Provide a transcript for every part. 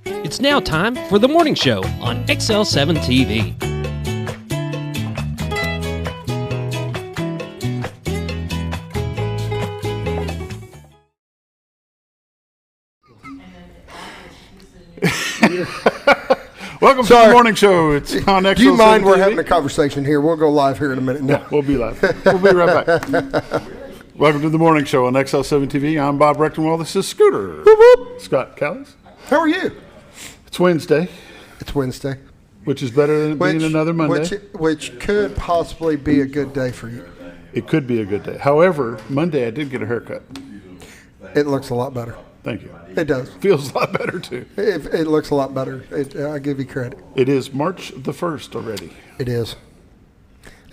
It's now time for the morning show on XL7-TV. Welcome to the morning show. It's on XL7-TV. Do you mind we're having a conversation here? We'll go live here in a minute. No, we'll be live. We'll be right back. Welcome to the morning show on XL7-TV. I'm Bob Rechtenwald. This is Scooter. Whoop, whoop. Scott Callis. How are you? It's Wednesday. It's Wednesday. Which is better than it being another Monday. Which could possibly be a good day for you. It could be a good day. However, Monday I did get a haircut. It looks a lot better. Thank you. It does. Feels a lot better, too. It looks a lot better. I give you credit. It is March the 1st already. It is.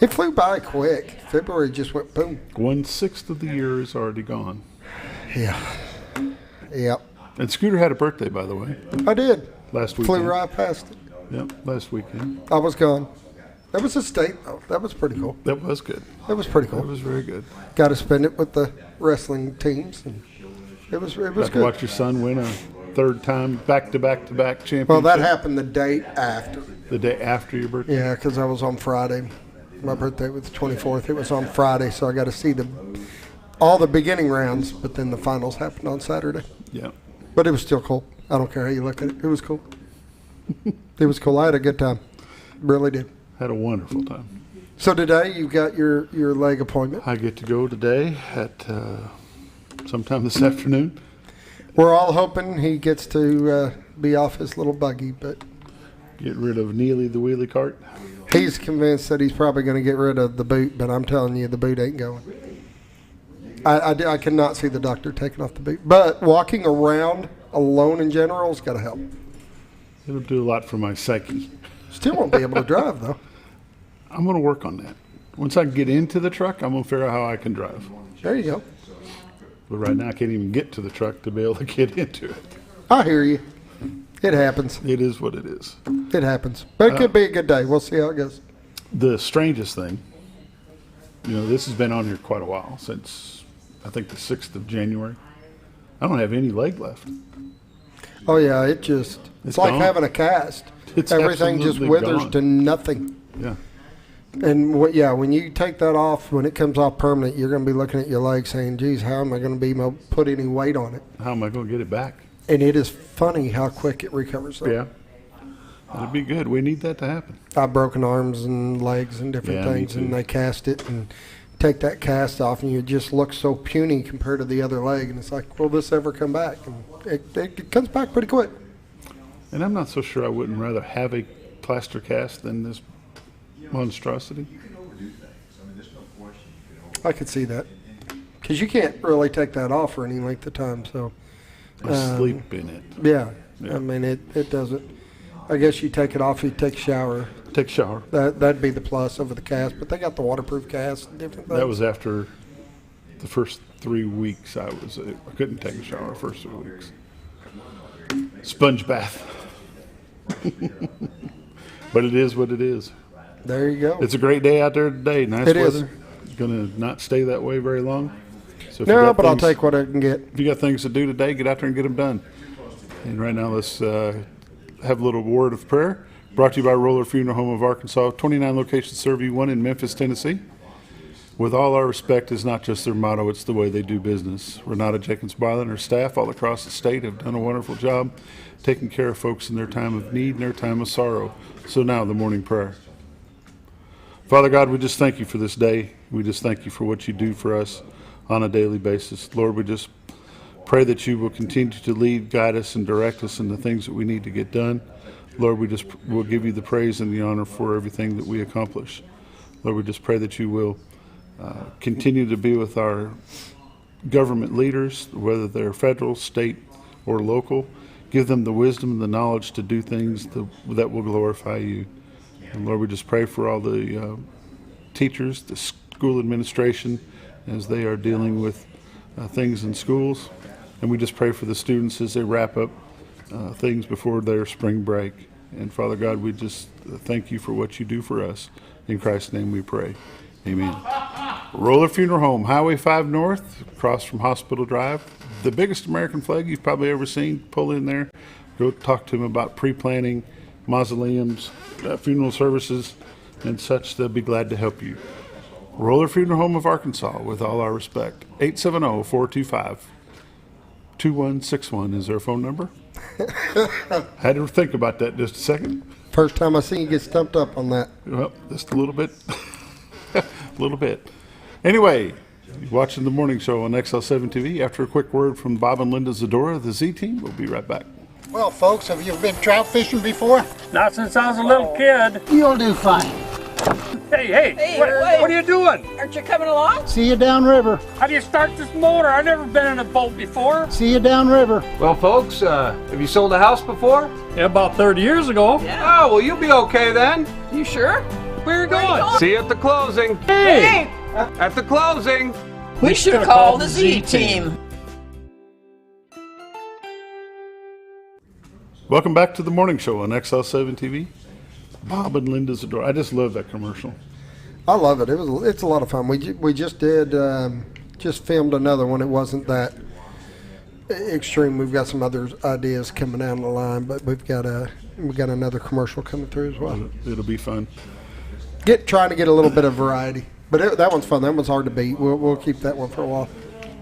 It flew by quick. February just went boom. 1/6 of the year is already gone. Yeah. Yep. And Scooter had a birthday, by the way. I did. Last weekend. Flew right past it. Yep, last weekend. I was gone. That was a state, though. That was pretty cool. That was good. That was pretty cool. That was very good. Got to spend it with the wrestling teams, and it was Got good. to watch your son win a third time back-to-back championship. Well, that happened the day after. The day after your birthday? Yeah, because I was on Friday. My birthday was the 24th. It was on Friday, so I got to see all the beginning rounds, but then the finals happened on Saturday. Yeah. But it was still cool. I don't care how you look at it. It was cool. It was cool. I had a good time. Really did. Had a wonderful time. So today you've got your leg appointment. I get to go today at sometime this afternoon. We're all hoping he gets to be off his little buggy, but get rid of Neely the wheelie cart. He's convinced that he's probably going to get rid of the boot, but I'm telling you, the boot ain't going. I cannot see the doctor taking off the boot. But walking around alone in general has got to help. It'll do a lot for my psyche. Still won't be able to drive, though. I'm going to work on that. Once I get into the truck, I'm going to figure out how I can drive. There you go. But right now, I can't even get to the truck to be able to get into it. I hear you. It happens. It is what it is. It happens. But it could be a good day. We'll see how it goes. The strangest thing, this has been on here quite a while, since I think the 6th of January. I don't have any leg left. Oh, yeah. It's like gone. Having a cast. It's Everything just absolutely withers gone. to nothing. Yeah. And when you take that off, when it comes off permanent, you're going to be looking at your leg saying, geez, how am I going to be able to put any weight on it? How am I going to get it back? And it is funny how quick it recovers. Though. Yeah. That'd be good. We need that to happen. I've broken arms and legs and different things, and they cast it and take that cast off, and you just look so puny compared to the other leg. And it's like, will this ever come back? And it comes back pretty quick. And I'm not so sure I wouldn't rather have a plaster cast than this monstrosity. I could see that. Because you can't really take that off for any length of time. So I sleep in it. Yeah. I mean, it doesn't. I guess you take it off, you take a shower. Take a shower. That'd be the plus over the cast. But they got the waterproof cast and different things. That was after the first 3 weeks I couldn't take a shower the first 3 weeks. Sponge bath. But it is what it is. There you go. It's a great day out there today. Nice it weather. Is. It's going to not stay that way very long. So no, but I'll take what I can get. If you got things to do today, get out there and get them done. And right now, let's have a little word of prayer. Brought to you by Roller Funeral Home of Arkansas. 29 locations serve you, one in Memphis, Tennessee. With all our respect is not just their motto, it's the way they do business. Renata Jenkins-Byler and her staff all across the state have done a wonderful job taking care of folks in their time of need and their time of sorrow. So now, the morning prayer. Father God, we just thank you for this day. We just thank you for what you do for us on a daily basis. Lord, we just pray that you will continue to lead, guide us, and direct us in the things that we need to get done. Lord, we'll give you the praise and the honor for everything that we accomplish. Lord, we just pray that you will continue to be with our government leaders, whether they're federal, state, or local. Give them the wisdom and the knowledge to do things that will glorify you. And Lord, we just pray for all the teachers, the school administration, as they are dealing with things in schools. And we just pray for the students as they wrap up things before their spring break. And Father God, we just thank you for what you do for us. In Christ's name we pray. Amen. Roller Funeral Home, Highway 5 North, across from Hospital Drive. The biggest American flag you've probably ever seen. Pull in there. Go talk to them about pre-planning, mausoleums, funeral services, and such. They'll be glad to help you. Roller Funeral Home of Arkansas, with all our respect. 870-425-2161 is their phone number. Had to think about that just a second. First time I seen you get stumped up on that. Well, just a little bit. A little bit. Anyway, you're watching the morning show on XL7-TV. After a quick word from Bob and Linda Zadora, the Z Team, we'll be right back. Well, folks, have you been trout fishing before? Not since I was a little kid. You'll do fine. Hey, what are you doing? Aren't you coming along? See you downriver. How do you start this motor? I've never been in a boat before. See you downriver. Well, folks, have you sold a house before? Yeah, about 30 years ago. Yeah. Oh, well, you'll be okay then. You sure? Where are you going? See you at the closing. Hey! At the closing. We should have called the Z Team. Welcome back to the morning show on XL7-TV. Bob and Linda Zadora. I just love that commercial. I love it. It's a lot of fun. We just did just filmed another one. It wasn't that extreme. We've got some other ideas coming down the line, but we've got another commercial coming through as well. It'll be fun. Trying to get a little bit of variety, but that one's fun. That one's hard to beat. We'll keep that one for a while.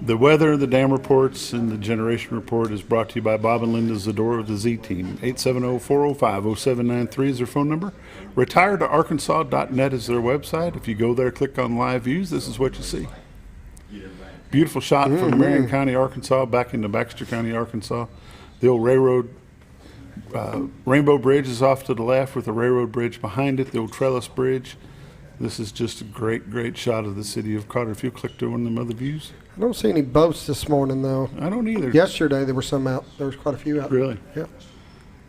The weather, the dam reports, and the generation report is brought to you by Bob and Linda Zadora of the Z Team. 870-405-0793 is their phone number. Retiredtoarkansas.net is their website. If you go there, click on live views, this is what you see. Beautiful shot from Marion County, Arkansas, back into Baxter County, Arkansas. The old railroad, Rainbow Bridge is off to the left with the railroad bridge behind it, the old trellis bridge. This is just a great, great shot of the city of Carter. If you click to one of them other views. I don't see any boats this morning, though. I don't either. Yesterday, there were some out. There was quite a few out. Really? Yeah.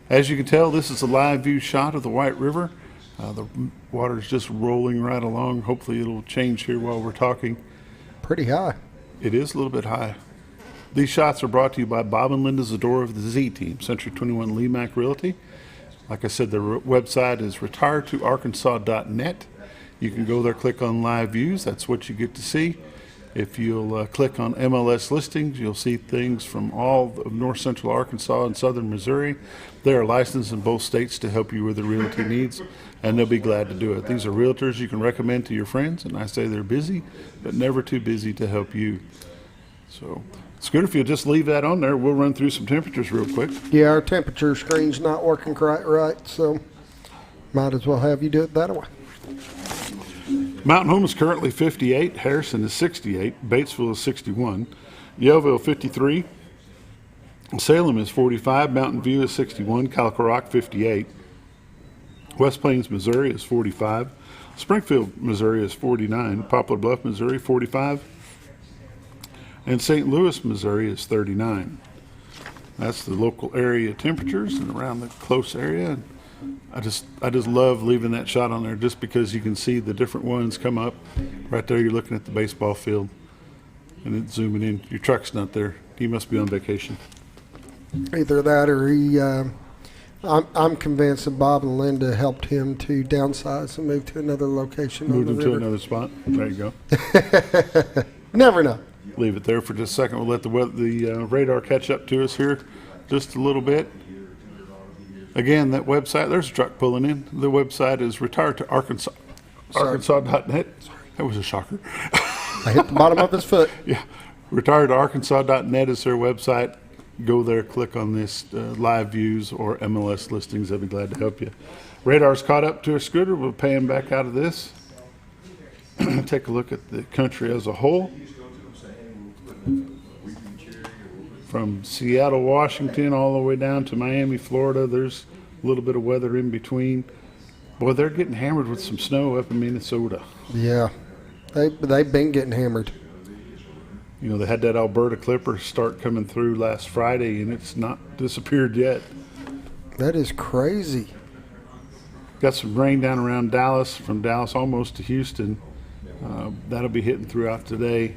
As you can tell, this is a live view shot of the White River. The water is just rolling right along. Hopefully it'll change here while we're talking. Pretty high. It is a little bit high. These shots are brought to you by Bob and Linda Zadora of the Z Team, Century 21 Lee Mack Realty. Like I said, their website is retiredtoarkansas.net. You can go there, click on live views. That's what you get to see. If you'll click on MLS listings, you'll see things from all of north central Arkansas and southern Missouri. They are licensed in both states to help you with your realty needs, and they'll be glad to do it. These are realtors you can recommend to your friends, and I say they're busy, but never too busy to help you. So it's good if you'll just leave that on there. We'll run through some temperatures real quick. Yeah, our temperature screen's not working quite right, so might as well have you do it that way. Mountain Home is currently 58, Harrison is 68, Batesville is 61, Yellville 53, Salem is 45, Mountain View is 61, Calico Rock 58, West Plains, Missouri is 45, Springfield, Missouri is 49, Poplar Bluff, Missouri 45, and St. Louis, Missouri is 39. That's the local area temperatures and around the close area. I just love leaving that shot on there just because you can see the different ones come up. Right there, you're looking at the baseball field, and it's zooming in. Your truck's not there. He must be on vacation. Either that or he. I'm convinced that Bob and Linda helped him to downsize and move to another location. Moved him to another spot. There you go. Never know. Leave it there for just a second. We'll let the radar catch up to us here just a little bit. Again, that website, there's a truck pulling in. The website is retiredtoarkansas.net. That was a shocker. I hit the bottom of his foot. Yeah. Retiredtoarkansas.net is their website. Go there, click on this live views or MLS listings. They'll be glad to help you. Radar's caught up to a scooter. We'll pay him back out of this. Take a look at the country as a whole. From Seattle, Washington, all the way down to Miami, Florida, there's a little bit of weather in between. Boy, they're getting hammered with some snow up in Minnesota. Yeah, they've been getting hammered. You know, they had that Alberta Clipper start coming through last Friday, and it's not disappeared yet. That is crazy. Got some rain down around Dallas, from Dallas almost to Houston. That'll be hitting throughout today.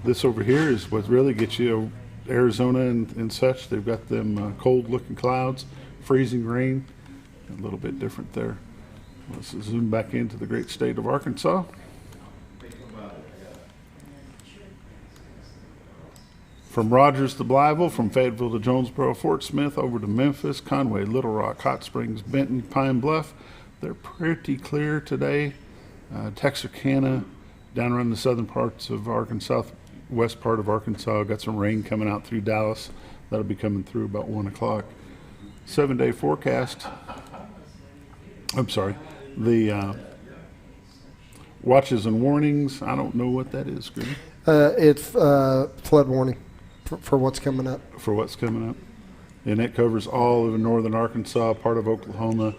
This over here is what really gets you Arizona and such. They've got them cold-looking clouds, freezing rain, a little bit different there. Let's zoom back into the great state of Arkansas. From Rogers to Blytheville, from Fayetteville to Jonesboro, Fort Smith, over to Memphis, Conway, Little Rock, Hot Springs, Benton, Pine Bluff. They're pretty clear today. Texarkana, down around the southern parts of Arkansas, west part of Arkansas, got some rain coming out through Dallas. That'll be coming through about 1 o'clock. 7-day forecast. I'm sorry. The watches and warnings. I don't know what that is, Green. It's flood warning for what's coming up. For what's coming up. And it covers all of northern Arkansas, part of Oklahoma,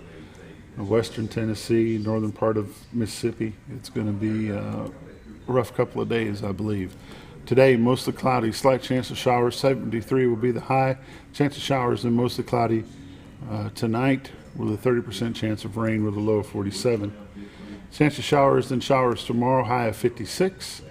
western Tennessee, northern part of Mississippi. It's going to be a rough couple of days, I believe. Today, mostly cloudy, slight chance of showers. 73 will be the high. Chance of showers and mostly cloudy tonight with a 30% chance of rain with a low of 47. Chance of showers, then showers tomorrow, high of 56.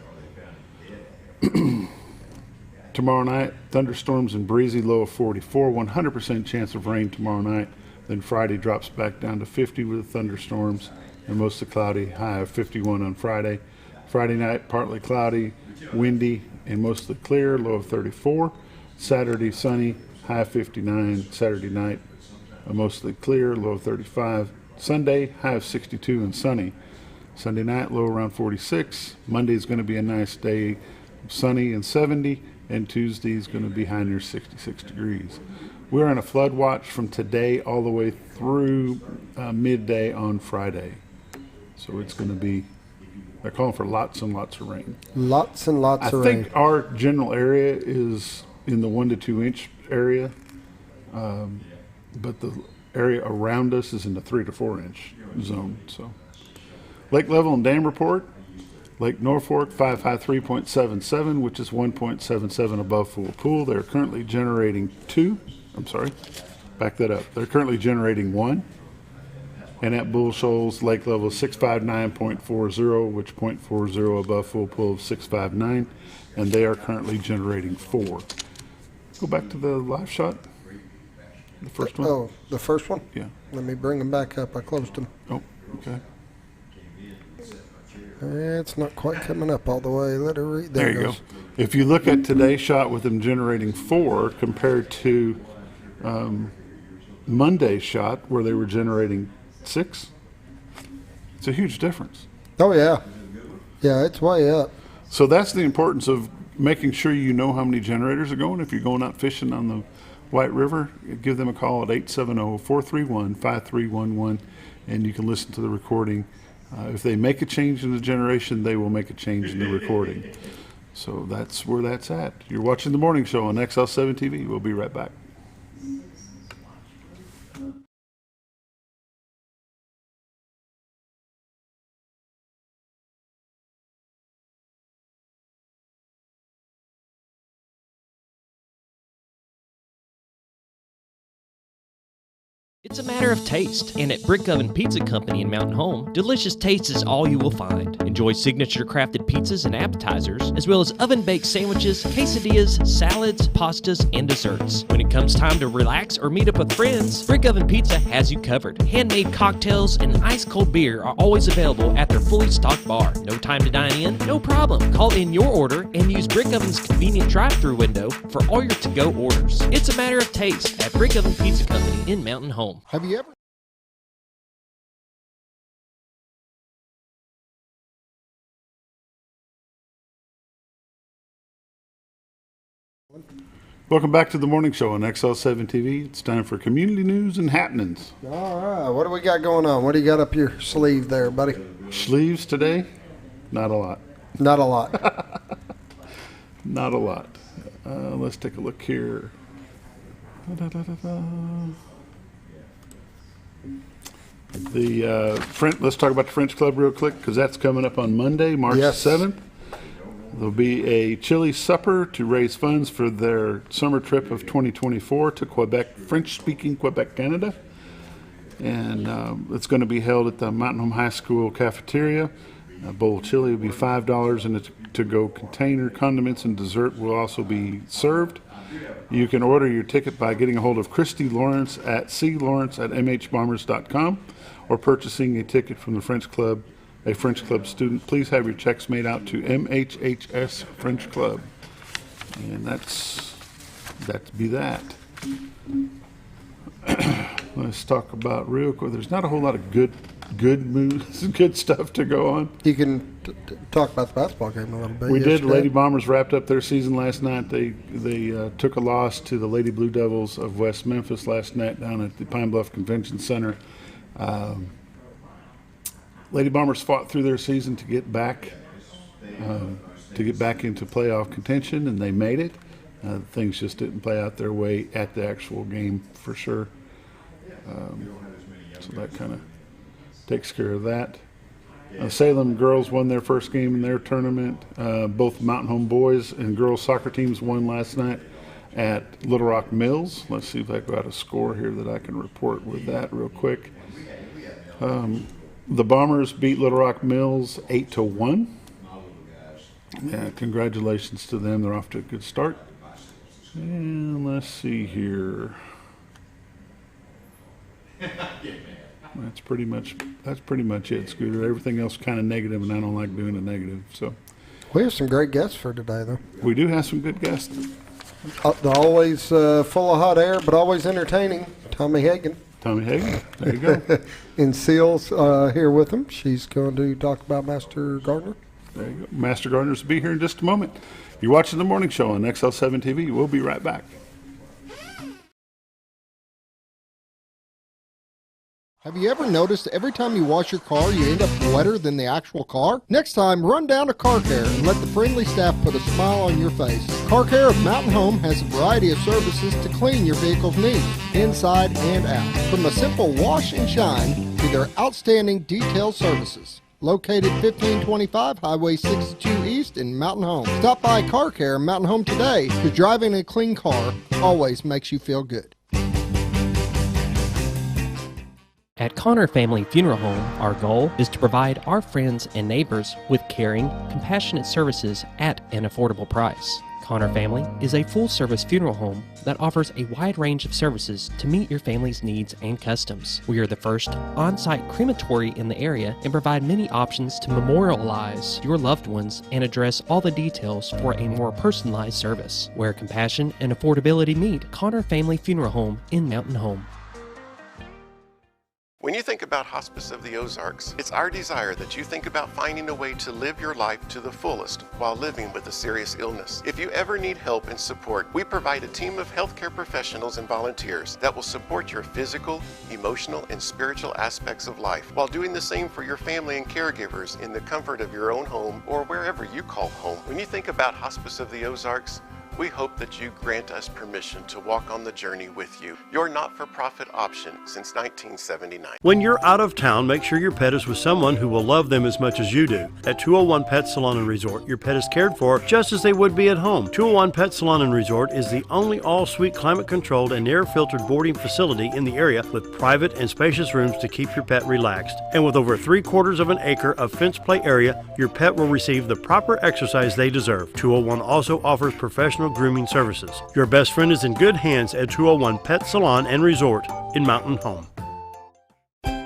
Tomorrow night, thunderstorms and breezy, low of 44. 100% chance of rain tomorrow night. Then Friday drops back down to 50 with thunderstorms and mostly cloudy, high of 51 on Friday. Friday night, partly cloudy, windy, and mostly clear, low of 34. Saturday, sunny, high of 59. Saturday night, mostly clear, low of 35. Sunday, high of 62 and sunny. Sunday night, low around 46. Monday is going to be a nice day, sunny and 70. And Tuesday is going to be high near 66 degrees. We're on a flood watch from today all the way through midday on Friday. So it's going to be, they're calling for lots and lots of rain. Lots and lots of rain. I think our general area is in the 1 to 2 inch area, but the area around us is in the 3 to 4 inch zone. So, lake level and dam report. Lake Norfolk 553.77, which is 1.77 above full pool. They're currently generating 2. I'm sorry, back that up. They're currently generating 1. And at Bull Shoals, lake level 659.40, which 0.40 above full pool of 659. And they are currently generating 4. Go back to the live shot. The first one. Oh, the first one? Yeah. Let me bring them back up. I closed them. Oh, okay. It's not quite coming up all the way. Let her read. There you go. If you look at today's shot with them generating 4 compared to Monday's shot where they were generating 6, it's a huge difference. Oh, yeah. Yeah, it's way up. So that's the importance of making sure you know how many generators are going. If you're going out fishing on the White River, give them a call at 870-431-5311, and you can listen to the recording. If they make a change in the generation, they will make a change in the recording. So that's where that's at. You're watching The Morning Show on XL7-TV. We'll be right back. It's a matter of taste, and at Brick Oven Pizza Company in Mountain Home, delicious taste is all you will find. Enjoy signature crafted pizzas and appetizers, as well as oven-baked sandwiches, quesadillas, salads, pastas, and desserts. When it comes time to relax or meet up with friends, Brick Oven Pizza has you covered. Handmade cocktails and ice-cold beer are always available at their fully stocked bar. No time to dine in? No problem. Call in your order and use Brick Oven's convenient drive-thru window for all your to-go orders. It's a matter of taste at Brick Oven Pizza Company in Mountain Home. Have you ever? Welcome back to The Morning Show on XL7-TV. It's time for community news and happenings. All right. What do we got going on? What do you got up your sleeve there, buddy? Sleeves today? Not a lot. Not a lot. Not a lot. Let's take a look here. Let's talk about the French Club real quick because that's coming up on Monday, March 7th. There'll be a chili supper to raise funds for their summer trip of 2024 to Quebec, French-speaking Quebec, Canada. And it's going to be held at the Mountain Home High School cafeteria. A bowl of chili will be $5 in a to-go container. Condiments and dessert will also be served. You can order your ticket by getting a hold of Christy Lawrence at clawrence@mhbombers.com or purchasing a ticket from the French Club, a French Club student. Please have your checks made out to MHHS French Club. And that'd be that. Let's talk about real quick. There's not a whole lot of good moves, good stuff to go on. You can talk about the basketball game a little bit. We did. yesterday. Lady Bombers wrapped up their season last night. They took a loss to the Lady Blue Devils of West Memphis last night down at the Pine Bluff Convention Center. Lady Bombers fought through their season to get back into playoff contention, and they made it. Things just didn't play out their way at the actual game for sure. So that kind of takes care of that. Salem girls won their first game in their tournament. Both Mountain Home boys and girls soccer teams won last night at Little Rock Mills. Let's see if I got a score here that I can report with that real quick. The Bombers beat Little Rock Mills 8-1. Congratulations to them. They're off to a good start. And let's see here. That's pretty much it, Scooter. Everything else kind of negative, and I don't like doing a negative. So We have some great guests for today, though. we do have some good guests. They're always full of hot air, but always entertaining. Tommy Hagan. Tommy Hagan, there you go. And Ceil's here with him. She's going to talk about Master Gardner. There you go. Master Gardeners will be here in just a moment. You're watching the morning show on XL7-TV. We'll be right back. Have you ever noticed every time you wash your car, you end up wetter than the actual car? Next time, run down to Car Care and let the friendly staff put a smile on your face. Car Care of Mountain Home has a variety of services to clean your vehicle's needs, inside and out. From a simple wash and shine to their outstanding detailed services. Located 1525 Highway 62 East in Mountain Home. Stop by Car Care Mountain Home today, because driving a clean car always makes you feel good. At Connor Family Funeral Home, our goal is to provide our friends and neighbors with caring, compassionate services at an affordable price. Connor Family is a full-service funeral home that offers a wide range of services to meet your family's needs and customs. We are the first on-site crematory in the area and provide many options to memorialize your loved ones and address all the details for a more personalized service. Where compassion and affordability meet, Connor Family Funeral Home in Mountain Home. When you think about Hospice of the Ozarks, it's our desire that you think about finding a way to live your life to the fullest while living with a serious illness. If you ever need help and support, we provide a team of healthcare professionals and volunteers that will support your physical, emotional, and spiritual aspects of life while doing the same for your family and caregivers in the comfort of your own home or wherever you call home. When you think about Hospice of the Ozarks, we hope that you grant us permission to walk on the journey with you. Your not-for-profit option since 1979. When you're out of town, make sure your pet is with someone who will love them as much as you do. At 201 Pet Salon and Resort, your pet is cared for just as they would be at home. 201 Pet Salon and Resort is the only all-suite climate-controlled and air-filtered boarding facility in the area with private and spacious rooms to keep your pet relaxed. And with over 3/4 of an acre of fenced play area, your pet will receive the proper exercise they deserve. 201 also offers professional grooming services. Your best friend is in good hands at 201 Pet Salon and Resort in Mountain Home.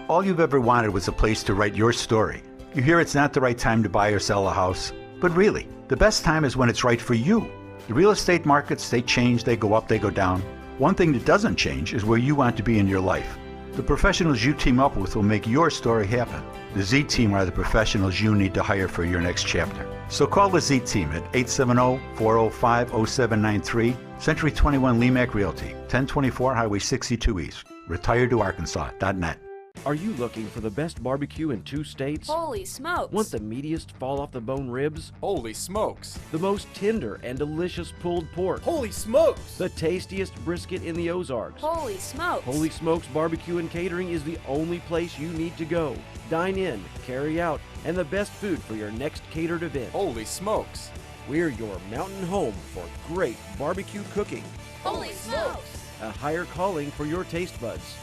All you've ever wanted was a place to write your story. You hear it's not the right time to buy or sell a house, but really, the best time is when it's right for you. The real estate markets, they change, they go up, they go down. One thing that doesn't change is where you want to be in your life. The professionals you team up with will make your story happen. The Z Team are the professionals you need to hire for your next chapter. So call the Z Team at 870-405-0793, Century 21 Lemac Realty, 1024 Highway 62 East, retiredtoarkansas.net. Are you looking for the best barbecue in 2 states? Holy smokes! Want the meatiest fall-off-the-bone ribs? Holy smokes! The most tender and delicious pulled pork? Holy smokes! The tastiest brisket in the Ozarks? Holy smokes! Holy Smokes Barbecue and Catering is the only place you need to go. Dine in, carry out, and the best food for your next catered event. Holy smokes! We're your mountain home for great barbecue cooking. Holy smokes! A higher calling for your taste buds.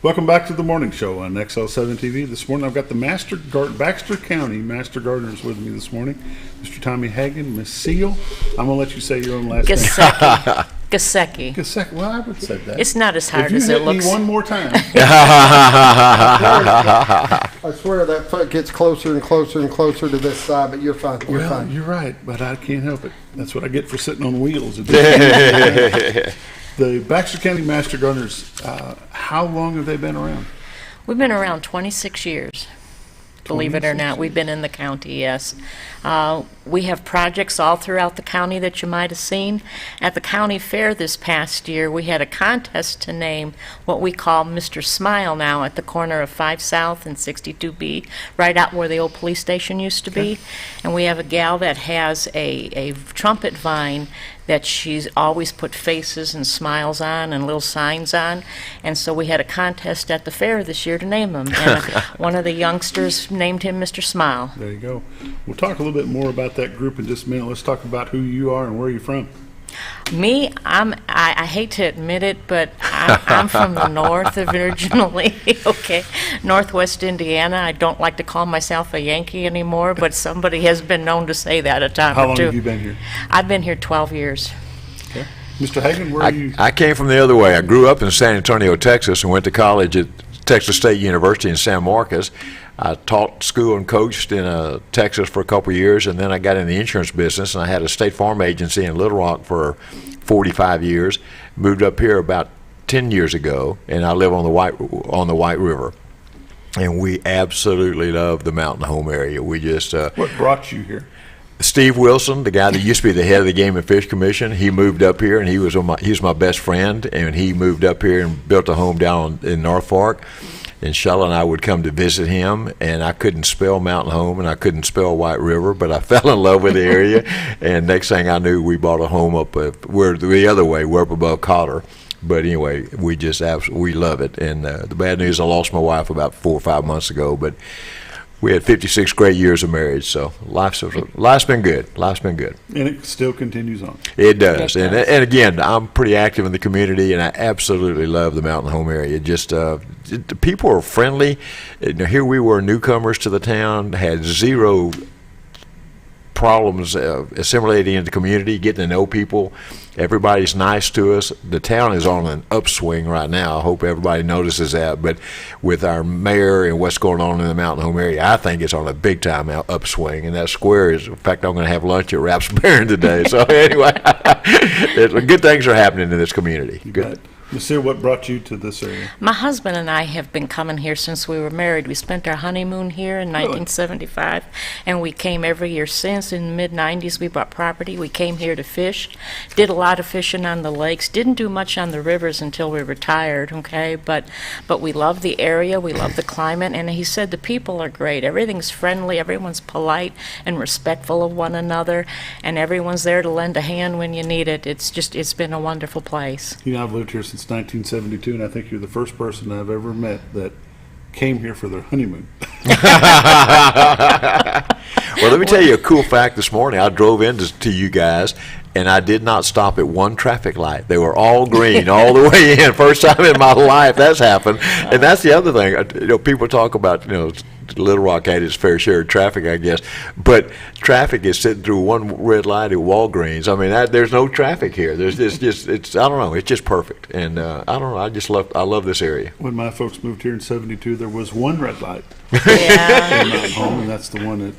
Welcome back to the morning show on XL7-TV. This morning I've got the Baxter County Master Gardeners with me this morning. Mr. Tommy Hagan, Miss Ceil. I'm going to let you say your own last name. Gasiecki. Gasiecki. Well, I would say that. It's not as hard as If you it hit looks. me one more time. I swear that foot gets closer and closer and closer to this side, but you're fine. You're Well, fine. you're right, but I can't help it. That's what I get for sitting on wheels. The Baxter County Master Gardeners, how long have they been around? We've been around 26 years. Believe it or not, we've been in the county, yes. We have projects all throughout the county that you might have seen. At the county fair this past year, we had a contest to name what we call Mr. Smile now at the corner of 5 South and 62B, right out where the old police station used to be. And we have a gal that has a trumpet vine that she's always put faces and smiles on and little signs on. And so we had a contest at the fair this year to name him. And one of the youngsters named him Mr. Smile. There you go. We'll talk a little bit more about that group in just a minute. Let's talk about who you are and where you're from. Me, I hate to admit it, but I'm from the north originally, okay? Northwest Indiana. I don't like to call myself a Yankee anymore, but somebody has been known to say that a time How or long two. have you been here? I've been here 12 years. Okay. Mr. Hagan, where are you? I came from the other way. I grew up in San Antonio, Texas, and went to college at Texas State University in San Marcos. I taught school and coached in Texas for a couple of years, and then I got in the insurance business, and I had a state farm agency in Little Rock for 45 years. Moved up here about 10 years ago, and I live on the White River. And we absolutely love the Mountain Home area. We just What brought you here? Steve Wilson, the guy that used to be the head of the Game and Fish Commission, he moved up here, and he's my best friend, and he moved up here and built a home down in North Fork. And Shella and I would come to visit him, and I couldn't spell Mountain Home, and I couldn't spell White River, but I fell in love with the area. And next thing I knew, we bought a home we're the other way, we're up above Cotter. But anyway, we just absolutely love it. And the bad news, I lost my wife about 4 or 5 months ago, but we had 56 great years of marriage, so life's been good. Life's been good. And it still continues on. It does. And again, I'm pretty active in the community, and I absolutely love the Mountain Home area. Just the people are friendly. Here we were newcomers to the town, had zero problems assimilating into the community, getting to know people. Everybody's nice to us. The town is on an upswing right now. I hope everybody notices that. But with our mayor and what's going on in the Mountain Home area, I think it's on a big time upswing. And that square is, in fact, I'm going to have lunch at Raps Baron today. So anyway, good things are happening in this community. Good. Ms. Ceil, what brought you to this area? My husband and I have been coming here since we were married. We spent our honeymoon here in 1975, and we came every year since. In the mid-'90s, we bought property. We came here to fish, did a lot of fishing on the lakes, didn't do much on the rivers until we retired, okay? But we love the area, we love the climate, and he said the people are great. Everything's friendly, everyone's polite and respectful of one another, and everyone's there to lend a hand when you need it. It's been a wonderful place. You know, I've lived here since 1972, and I think you're the first person I've ever met that came here for their honeymoon. Well, let me tell you a cool fact this morning. I drove to you guys, and I did not stop at one traffic light. They were all green all the way in. First time in my life that's happened. And that's the other thing. People talk about, Little Rock had its fair share of traffic, I guess, but traffic is sitting through one red light at Walgreens. I mean, there's no traffic here. It's I don't know, it's just perfect. And I don't know, I love this area. When my folks moved here in 72, there was one red light. Yeah. In Mountain Home, and that's the one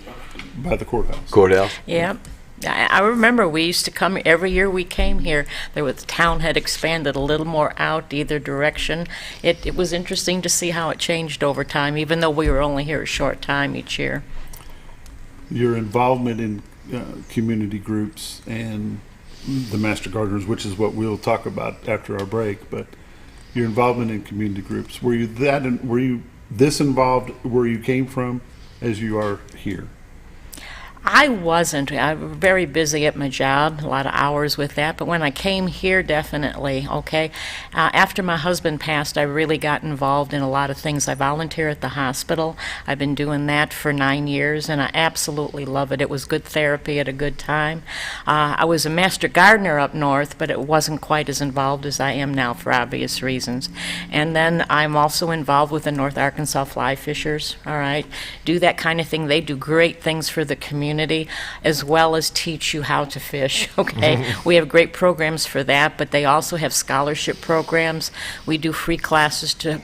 by the courthouse. Courthouse? Yep. I remember we used to come every year we came here. The town had expanded a little more out either direction. It was interesting to see how it changed over time, even though we were only here a short time each year. Your involvement in community groups and the Master Gardeners, which is what we'll talk about after our break, but your involvement in community groups, were you this involved where you came from as you are here? I wasn't. I was very busy at my job, a lot of hours with that. But when I came here, definitely, okay. After my husband passed, I really got involved in a lot of things. I volunteer at the hospital. I've been doing that for 9 years, and I absolutely love it. It was good therapy at a good time. I was a master gardener up north, but it wasn't quite as involved as I am now for obvious reasons. And then I'm also involved with the North Arkansas Fly Fishers, all right. Do that kind of thing. They do great things for the community, as well as teach you how to fish, okay? We have great programs for that, but they also have scholarship programs. We do free classes to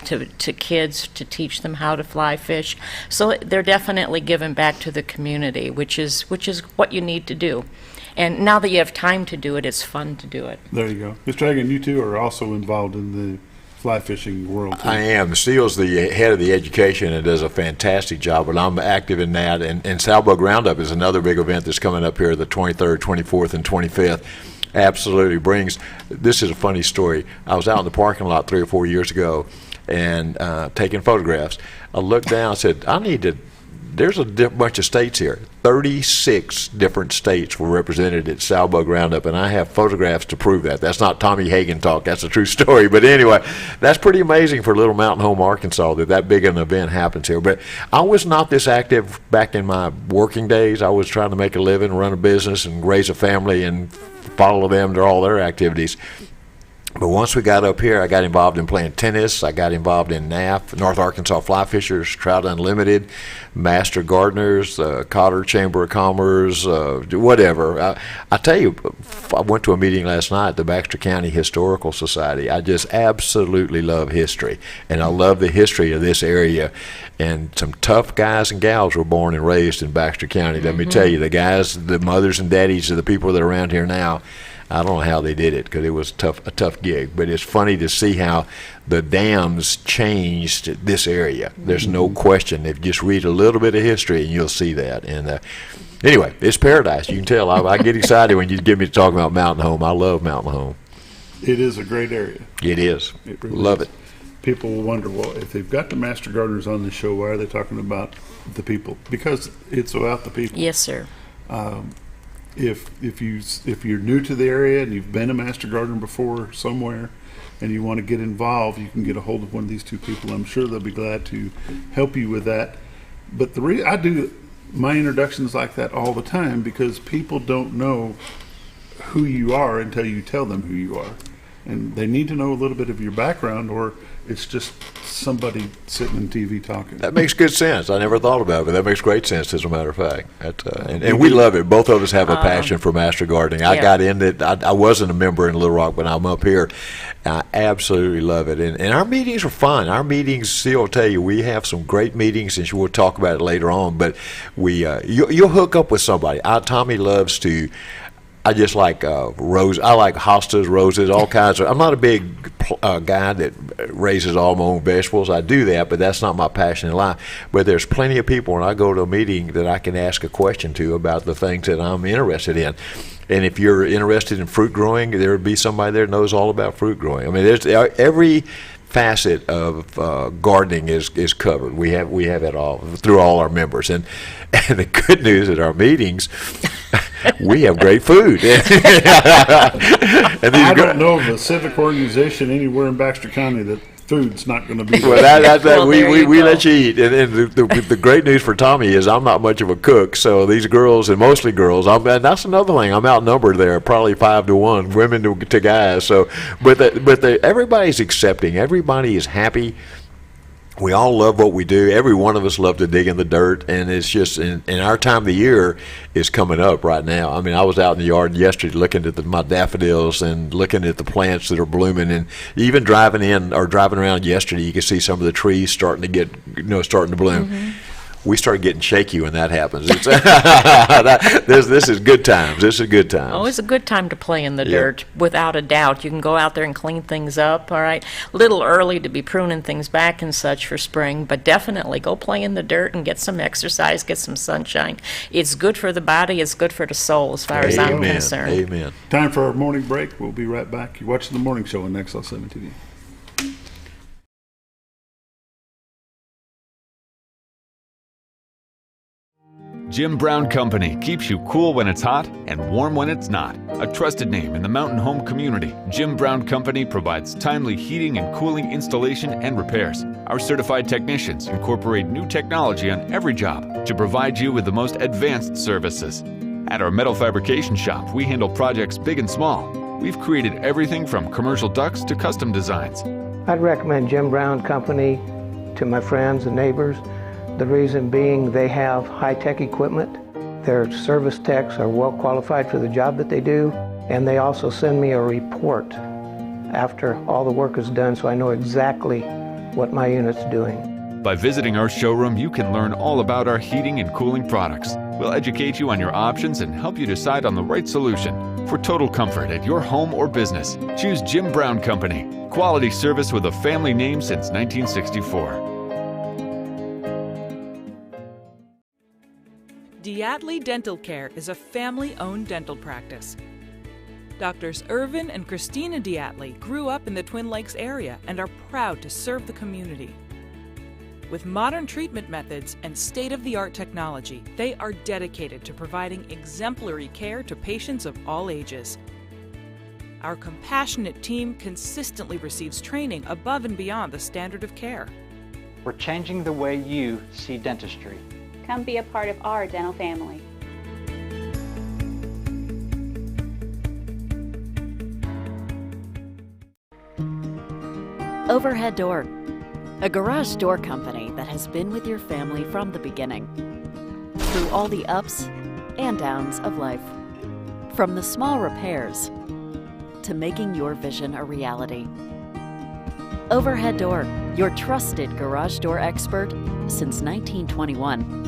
kids to teach them how to fly fish. So they're definitely giving back to the community, which is what you need to do. And now that you have time to do it, it's fun to do it. There you go. Mr. Hagan, you two are also involved in the fly fishing world too. I am. Ceil's the head of the education and does a fantastic job, but I'm active in that. And Salbug Roundup is another big event that's coming up here the 23rd, 24th, and 25th. Absolutely brings. This is a funny story. I was out in the parking lot 3 or 4 years ago and taking photographs. I looked down and said, there's a bunch of states here. 36 different states were represented at Salbug Roundup, and I have photographs to prove that. That's not Tommy Hagan talk. That's a true story. But anyway, that's pretty amazing for little Mountain Home, Arkansas, that big an event happens here. But I was not this active back in my working days. I was trying to make a living, run a business, and raise a family and follow them to all their activities. But once we got up here, I got involved in playing tennis. I got involved in NAF, North Arkansas Fly Fishers, Trout Unlimited, Master Gardeners, Cotter Chamber of Commerce, whatever. I tell you, I went to a meeting last night at the Baxter County Historical Society. I just absolutely love history, and I love the history of this area. And some tough guys and gals were born and raised in Baxter County. Let me tell you, the guys, the mothers and daddies of the people that are around here now, I don't know how they did it because it was a tough gig. But it's funny to see how the dams changed this area. There's no question. If you just read a little bit of history, and you'll see that. And anyway, it's paradise. You can tell. I get excited when you get me to talk about Mountain Home. I love Mountain Home. It is a great area. It is. It really love is. it. People will wonder, well, if they've got the Master Gardeners on the show, why are they talking about the people? Because it's about the people. Yes, sir. If you're new to the area and you've been a Master Gardener before somewhere and you want to get involved, you can get a hold of one of these two people. I'm sure they'll be glad to help you with that. But I do my introductions like that all the time because people don't know who you are until you tell them who you are. And they need to know a little bit of your background, or it's just somebody sitting on TV talking. That makes good sense. I never thought about it, but that makes great sense, as a matter of fact. And we love it. Both of us have a passion for Master Gardening. I got in it. I wasn't a member in Little Rock, but I'm up here. I absolutely love it. And our meetings are fun. Our meetings, Ceil will tell you, we have some great meetings, and we'll talk about it later on. But you'll hook up with somebody. Tommy loves to... I just like rose. I like hostas, roses, all kinds of. I'm not a big guy that raises all my own vegetables. I do that, but that's not my passion in life. But there's plenty of people when I go to a meeting that I can ask a question to about the things that I'm interested in. And if you're interested in fruit growing, there would be somebody there that knows all about fruit growing. I mean, there's every facet of gardening is covered. We have it all through all our members. And the good news at our meetings, we have great food. I don't know of a civic organization anywhere in Baxter County that food's not going to be. Well, that's we let you eat. And the great news for Tommy is I'm not much of a cook, so these girls, and mostly girls, and that's another thing. I'm outnumbered there, probably 5-1, women to guys. So, but everybody's accepting. Everybody is happy. We all love what we do. Every one of us love to dig in the dirt, and it's just, and our time of the year is coming up right now. I mean, I was out in the yard yesterday looking at my daffodils and looking at the plants that are blooming, and even driving around yesterday, you could see some of the trees starting to get, starting to bloom. Mm-hmm. We start getting shaky when that happens. This is good times. This is good times. Oh, it's a good time to play in the dirt, without a doubt. You can go out there and clean things up, all right? A little early to be pruning things back and such for spring, but definitely go play in the dirt and get some exercise, get some sunshine. It's good for the body. It's good for the soul, as far as I'm concerned. Amen. Time for our morning break. We'll be right back. You're watching the morning show on XL7-TV. Jim Brown Company keeps you cool when it's hot and warm when it's not. A trusted name in the mountain home community, Jim Brown Company provides timely heating and cooling installation and repairs. Our certified technicians incorporate new technology on every job to provide you with the most advanced services. At our metal fabrication shop, we handle projects big and small. We've created everything from commercial ducts to custom designs. I'd recommend Jim Brown Company to my friends and neighbors. The reason being they have high-tech equipment. Their service techs are well qualified for the job that they do, and they also send me a report after all the work is done so I know exactly what my unit's doing. By visiting our showroom, you can learn all about our heating and cooling products. We'll educate you on your options and help you decide on the right solution. For total comfort at your home or business, choose Jim Brown Company. Quality service with a family name since 1964. Diatley Dental Care is a family-owned dental practice. Doctors Irvin and Christina Diatley grew up in the Twin Lakes area and are proud to serve the community. With modern treatment methods and state-of-the-art technology, they are dedicated to providing exemplary care to patients of all ages. Our compassionate team consistently receives training above and beyond the standard of care. We're changing the way you see dentistry. Come be a part of our dental family. Overhead Door, a garage door company that has been with your family from the beginning, through all the ups and downs of life. From the small repairs to making your vision a reality. Overhead Door, your trusted garage door expert since 1921.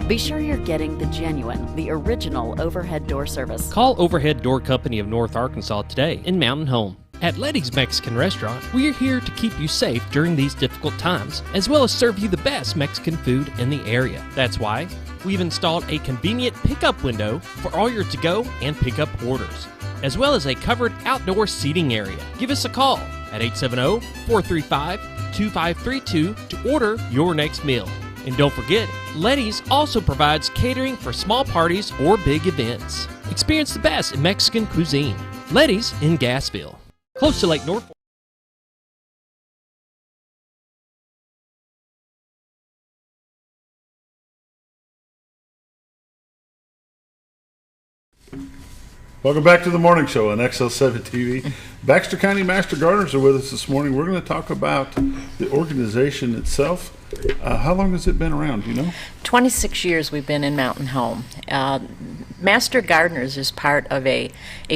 Be sure you're getting the genuine, the original overhead door service. Call Overhead Door Company of North Arkansas today in Mountain Home. At Letty's Mexican Restaurant, we're here to keep you safe during these difficult times, as well as serve you the best Mexican food in the area. That's why we've installed a convenient pickup window for all your to-go and pickup orders, as well as a covered outdoor seating area. Give us a call at 870-435-2532 to order your next meal. And don't forget, Letty's also provides catering for small parties or big events. Experience the best in Mexican cuisine. Letty's in Gassville, close to Lake Norfolk. Welcome back to the morning show on XL7-TV. Baxter County Master Gardeners are with us this morning. We're going to talk about the organization itself. How long has it been around, do you know? 26 years we've been in Mountain Home. Master Gardeners is part of a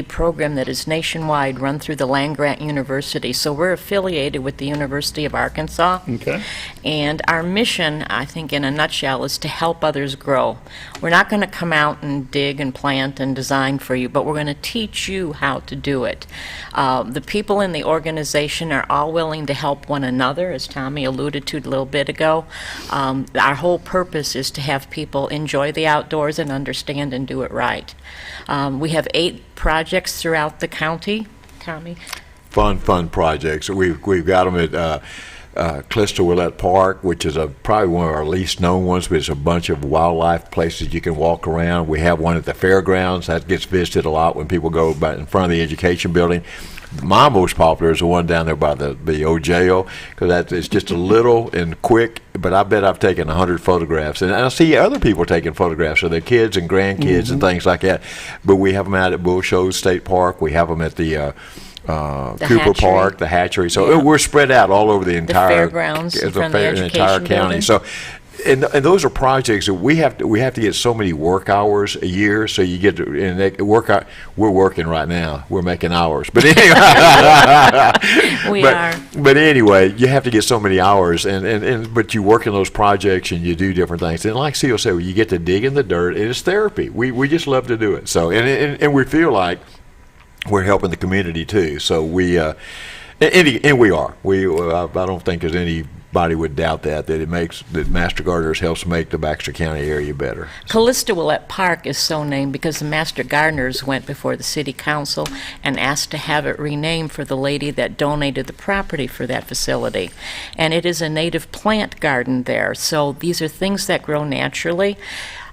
program that is nationwide, run through the land-grant university. So we're affiliated with the University of Arkansas. Okay. And our mission, I think in a nutshell, is to help others grow. We're not going to come out and dig and plant and design for you, but we're going to teach you how to do it. The people in the organization are all willing to help one another, as Tommy alluded to a little bit ago. Our whole purpose is to have people enjoy the outdoors and understand and do it right. We have 8 projects throughout the county. Tommy? Fun projects. We've got them at Clista Willette Park, which is probably one of our least known ones, but it's a bunch of wildlife places you can walk around. We have one at the fairgrounds that gets visited a lot when people go by in front of the education building. My most popular is the one down there by the old jail, because it's just a little and quick, but I bet I've taken 100 photographs. And I see other people taking photographs of their kids and grandkids and things like that. But we have them out at Bull Shoals State Park. We have them at the Cooper hatchery. Park, the hatchery. So we're spread out all over the entire fairgrounds in front of the entire education county. building. So, and those are projects that we have to get so many work hours a year. So you get to and they work out. We're working right now. We're making hours, but anyway, But anyway, you have to get so many hours, but you work in those projects and you do different things. And like Ceil said, you get to dig in the dirt, and it's therapy. We just love to do it. So and we feel like we're helping the community too. So we are. I don't think there's anybody would doubt that Master Gardeners helps make the Baxter County area better. Callista Willette Park is so named because the Master Gardeners went before the city council and asked to have it renamed for the lady that donated the property for that facility. And it is a native plant garden there, so these are things that grow naturally.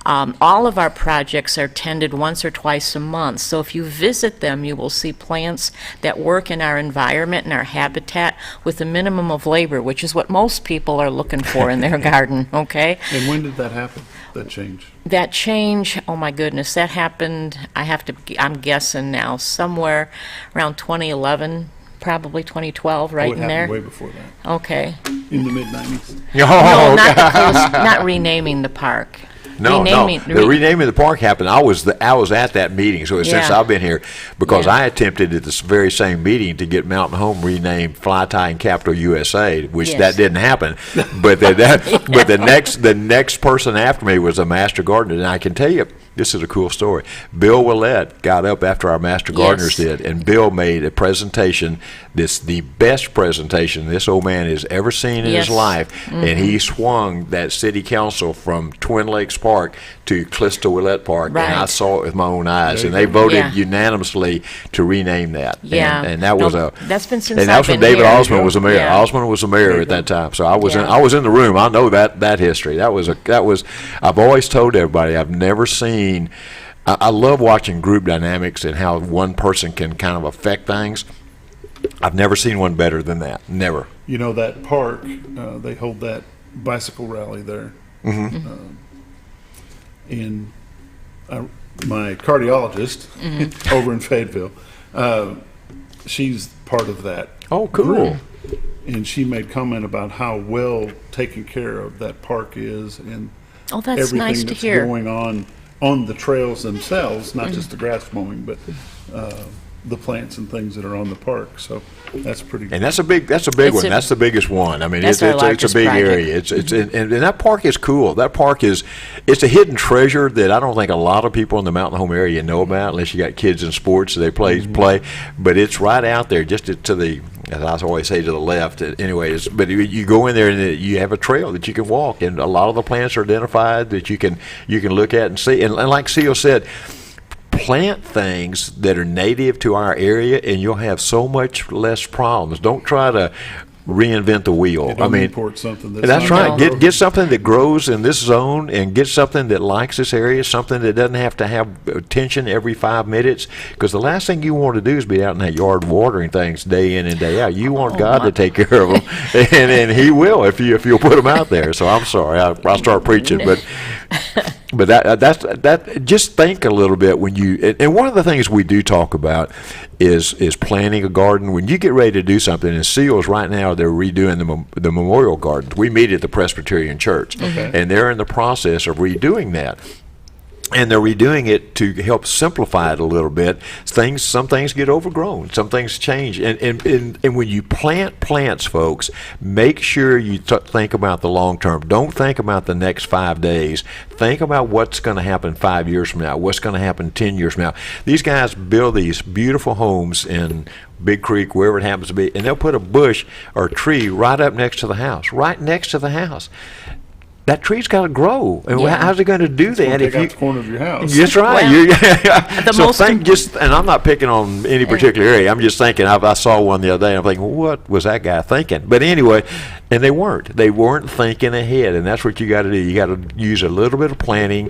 All of our projects are tended once or twice a month, so if you visit them, you will see plants that work in our environment and our habitat with a minimum of labor, which is what most people are looking for in their garden, okay? And when did that happen, that change? That change, oh my goodness, that happened, I'm guessing now, somewhere around 2011, probably 2012, right it in there. happened way before that. Okay. In the mid-90s. No, not renaming the park. No, the renaming of the park happened. I was at that meeting, so since I've been here, because I attempted at this very same meeting to get Mountain Home renamed Fly Tie and Capital USA, which that didn't happen. But the next person after me was a master gardener, and I can tell you, this is a cool story. Bill Willett got up after our master gardeners did, and Bill made a presentation. The best presentation this old man has ever seen in his life, and he swung that city council from Twin Lakes Park to Calista Willett Park, and I saw it with my own eyes, and they voted unanimously to rename that. Yeah, and that was that's been since and that's when David Osmond was the mayor. Osmond was the mayor at that time, so I was in the room. I know that history. That was I've always told everybody I've never seen. I love watching group dynamics and how one person can kind of affect things. I've never seen one better than that. Never. You know, that park, they hold that bicycle rally there. And my cardiologist over in Fayetteville, she's part of that. Oh, cool. group. And she made comment about how well taken care of that park is, and that's everything nice to hear. going on the trails themselves, not just the grass mowing, but the plants and things that are on the park. So that's pretty good. And that's a big one. That's the biggest one. I mean, it's a big area. And that park is cool. That park it's a hidden treasure that I don't think a lot of people in the Mountain Home area know about, unless you got kids in sports, so they play. But it's right out there, just to the, as I always say, to the left. Anyways, but you go in there and you have a trail that you can walk, and a lot of the plants are identified that you can look at and see. And like Ceil said, plant things that are native to our area, and you'll have so much less problems. Don't try to reinvent the wheel. I mean, import something that's right. Get something that grows in this zone, and get something that likes this area, something that doesn't have to have attention every 5 minutes, because the last thing you want to do is be out in that yard watering things day in and day out. You want God to take care of them, and He will if you'll put them out there. So I'm sorry, I'll start preaching, but that just think a little bit when you, and one of the things we do talk about is planting a garden. When you get ready to do something, and Ceil's right now, they're redoing the memorial gardens. We meet at the Presbyterian Church, and they're in the process of redoing that. And they're redoing it to help simplify it a little bit. Some things get overgrown. Some things change. And when you plant plants, folks, make sure you think about the long term. Don't think about the next 5 days. Think about what's going to happen 5 years from now, what's going to happen 10 years from now. These guys build these beautiful homes in Big Creek, wherever it happens to be, and they'll put a bush or a tree right up next to the house, That tree's got to grow. And how's it going to do that if you the corner of your house? That's right. And I'm not picking on any particular area. I'm just thinking. I saw one the other day, and I'm thinking, what was that guy thinking? But anyway, and they weren't. They weren't thinking ahead, and that's what you got to do. You got to use a little bit of planning.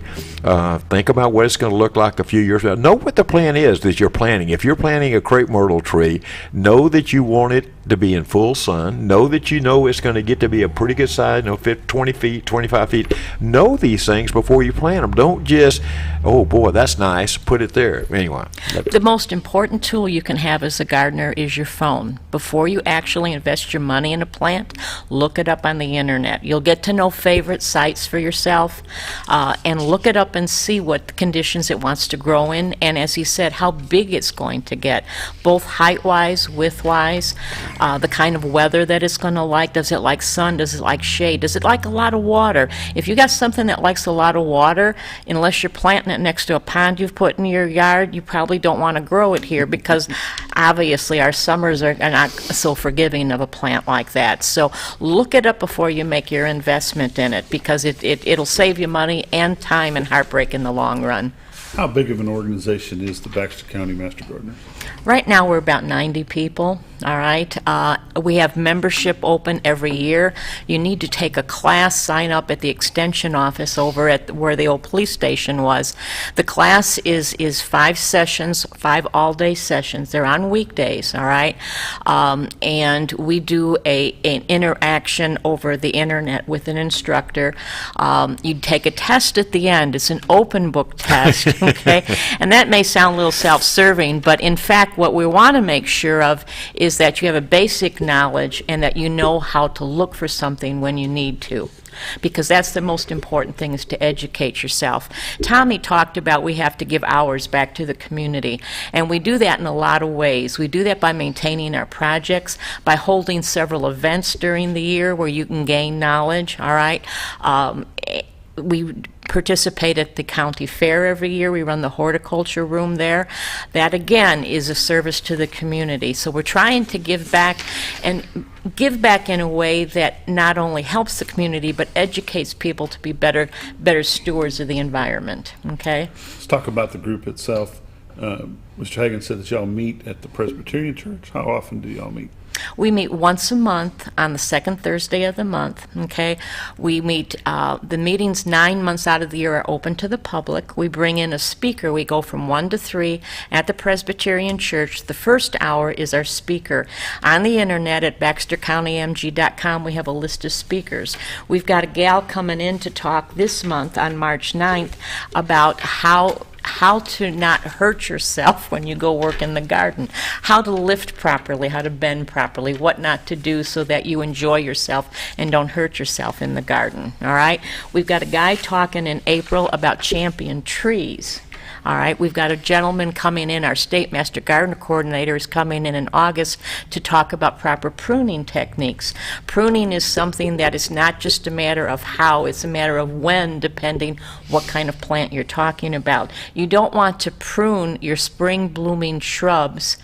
Think about what it's going to look like a few years from now. Know what the plan is that you're planting. If you're planting a crepe myrtle tree, know that you want it to be in full sun. Know that it's going to get to be a pretty good size, 20 feet, 25 feet. Know these things before you plant them. Don't just, oh boy, that's nice, put it there. Anyway. The most important tool you can have as a gardener is your phone. Before you actually invest your money in a plant, look it up on the internet. You'll get to know favorite sites for yourself, and look it up and see what conditions it wants to grow in, and as he said, how big it's going to get, both height-wise, width-wise, the kind of weather that it's going to like. Does it like sun? Does it like shade? Does it like a lot of water? If you got something that likes a lot of water, unless you're planting it next to a pond you've put in your yard, you probably don't want to grow it here, because obviously our summers are not so forgiving of a plant like that. So look it up before you make your investment in it, because it'll save you money and time and heartbreak in the long run. How big of an organization is the Baxter County Master Gardeners? Right now we're about 90 people, all right? We have membership open every year. You need to take a class, sign up at the extension office over at where the old police station was. The class is 5 sessions, 5 all-day sessions. They're on weekdays, all right? And we do an interaction over the internet with an instructor. You take a test at the end. It's an open book test, okay? And that may sound a little self-serving, but in fact, what we want to make sure of is that you have a basic knowledge and that you know how to look for something when you need to. Because that's the most important thing, is to educate yourself. Tommy talked about we have to give hours back to the community, and we do that in a lot of ways. We do that by maintaining our projects, by holding several events during the year where you can gain knowledge, all right? We participate at the county fair every year. We run the horticulture room there. That again is a service to the community. So we're trying to give back, and give back in a way that not only helps the community but educates people to be better stewards of the environment. Okay? Let's talk about the group itself. Mr. Hagan said that y'all meet at the Presbyterian Church. How often do y'all meet? We meet once a month on the second Thursday of the month, okay? We meet, the meetings 9 months out of the year are open to the public. We bring in a speaker. We go from 1 to 3 at the Presbyterian Church. The first hour is our speaker. On the internet at baxtercountymg.com, we have a list of speakers. We've got a gal coming in to talk this month on March 9th about how to not hurt yourself when you go work in the garden, how to lift properly, how to bend properly, what not to do so that you enjoy yourself and don't hurt yourself in the garden, all right? We've got a guy talking in April about champion trees. All right, we've got a gentleman coming in, our State Master Gardener Coordinator is coming in August to talk about proper pruning techniques. Pruning is something that is not just a matter of how, it's a matter of when, depending what kind of plant you're talking about. You don't want to prune your spring blooming shrubs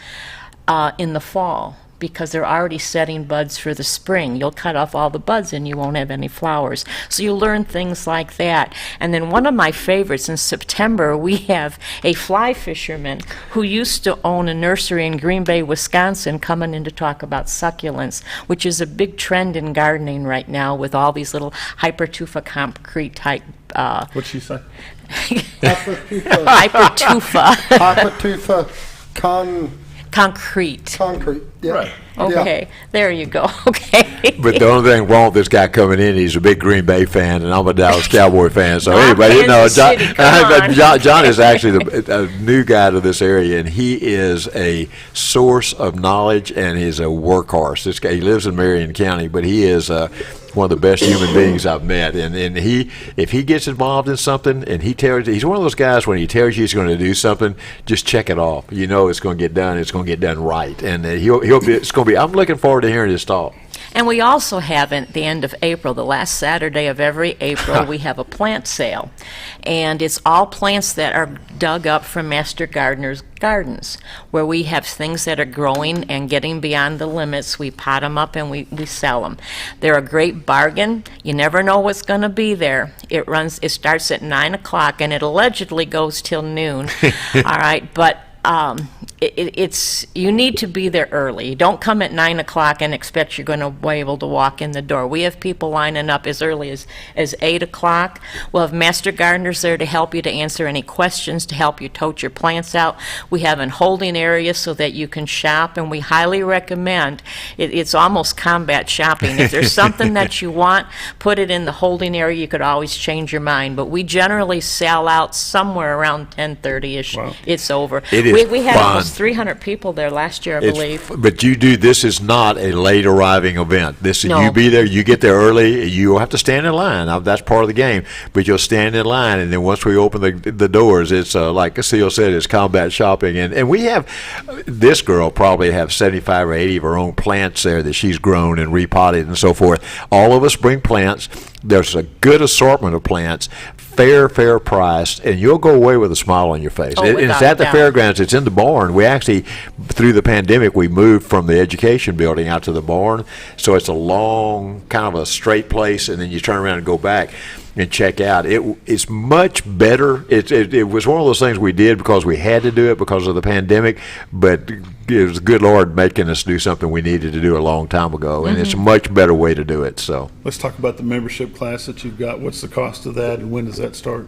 in the fall, because they're already setting buds for the spring. You'll cut off all the buds and you won't have any flowers. So you learn things like that. And then one of my favorites, in September, we have a fly fisherman who used to own a nursery in Green Bay, Wisconsin, coming in to talk about succulents, which is a big trend in gardening right now with all these little hypertufa concrete type. What'd she say? Hypertufa. Hypertufa concrete. Yeah. Right. Okay, Yeah. There you go. Okay. But the only thing wrong with this guy coming in, he's a big Green Bay fan, and I'm a Dallas Cowboy fan. So anyway, you know, John is actually a new guy to this area, and he is a source of knowledge, and he's a workhorse. This guy, he lives in Marion County, but he is one of the best human beings I've met. And if he gets involved in something, and he's one of those guys, when he tells you he's going to do something, just check it off. You know it's going to get done. It's going to get done right, and it's going to be. I'm looking forward to hearing his talk. And we also have, at the end of April, the last Saturday of every April, we have a plant sale. And it's all plants that are dug up from Master Gardeners' gardens, where we have things that are growing and getting beyond the limits. We pot them up and we sell them. They're a great bargain. You never know what's going to be there. It starts at 9 o'clock, and it allegedly goes till noon. All right, but you need to be there early. Don't come at 9 o'clock and expect you're going to be able to walk in the door. We have people lining up as early as 8 o'clock. We'll have master gardeners there to help you, to answer any questions, to help you tote your plants out. We have a holding area so that you can shop, and we highly recommend, it's almost combat shopping. If there's something that you want, put it in the holding area. You could always change your mind, but we generally sell out somewhere around 10:30ish. Wow. It's over. We had almost 300 people there last year, I believe. But this is not a late arriving event. You be there, you get there early, you have to stand in line. Now, that's part of the game, but you'll stand in line, and then once we open the doors, it's like Ceil said, it's combat shopping. And we have, this girl probably have 75 or 80 of her own plants there that she's grown and repotted and so forth. All of us bring plants. There's a good assortment of plants, fair priced, and you'll go away with a smile on your face. It's at the fairgrounds. It's in the barn. We actually, through the pandemic, we moved from the education building out to the barn, so it's a long, kind of a straight place, and then you turn around and go back. and check out. It's much better. It was one of those things we did because we had to do it because of the pandemic, but it was the good Lord making us do something we needed to do a long time ago, and it's a much better way to do it. So let's talk about the membership class that you've got. What's the cost of that, and when does that start?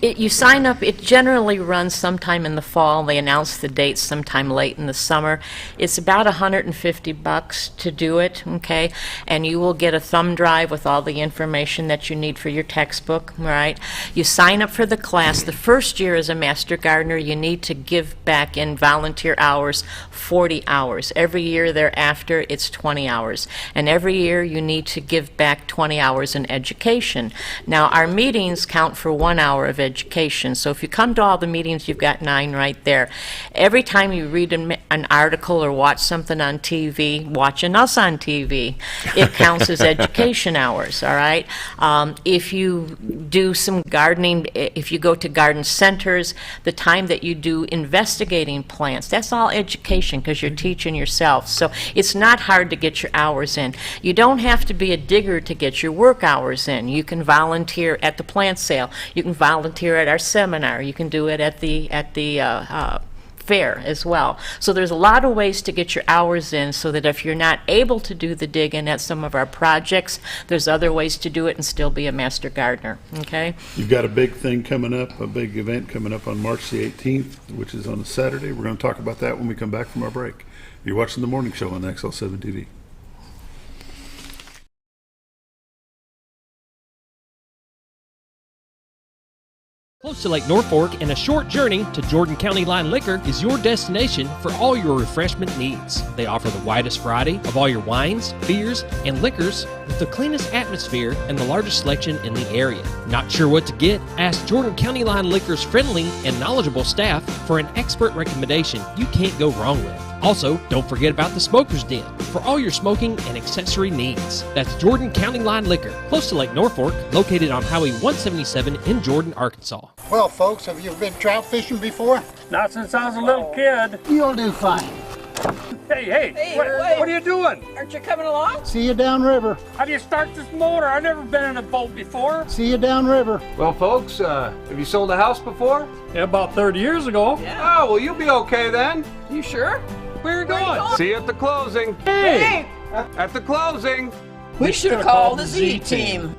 You sign up, it generally runs sometime in the fall. They announce the dates sometime late in the summer. It's about $150 to do it, okay? And you will get a thumb drive with all the information that you need for your textbook, right? You sign up for the class. The first year as a Master Gardener, you need to give back in volunteer hours 40 hours. Every year thereafter, it's 20 hours. And every year you need to give back 20 hours in education. Now, our meetings count for 1 hour of education. So if you come to all the meetings, you've got 9 right there. Every time you read an article or watch something on TV, watching us on TV, it counts as education hours, all right? If you do some gardening, if you go to garden centers, the time that you do investigating plants, that's all education because you're teaching yourself. So it's not hard to get your hours in. You don't have to be a digger to get your work hours in. You can volunteer at the plant sale. You can volunteer at our seminar. You can do it at the fair as well. So there's a lot of ways to get your hours in so that if you're not able to do the digging at some of our projects, there's other ways to do it and still be a Master Gardener, okay? You've got a big thing coming up, a big event coming up on March the 18th, which is on a Saturday. We're going to talk about that when we come back from our break. You're watching The Morning Show on XL7-TV. Close to Lake Norfolk and a short journey to Jordan County Line Liquor is your destination for all your refreshment needs. They offer the widest variety of all your wines, beers, and liquors with the cleanest atmosphere and the largest selection in the area. Not sure what to get? Ask Jordan County Line Liquor's friendly and knowledgeable staff for an expert recommendation you can't go wrong with. Also, don't forget about the Smoker's Den for all your smoking and accessory needs. That's Jordan County Line Liquor, close to Lake Norfolk, located on Highway 177 in Jordan, Arkansas. Well, folks, have you been trout fishing before? Not since I was a little kid. You'll do fine. Hey, what are you doing? Aren't you coming along? See you downriver. How do you start this motor? I've never been in a boat before. See you downriver. Well, folks, have you sold a house before? Yeah, about 30 years ago. Yeah. Oh, well, you'll be okay then. You sure? Where are you going? See you at the closing. Hey! At the closing. We should have called the Z-Team.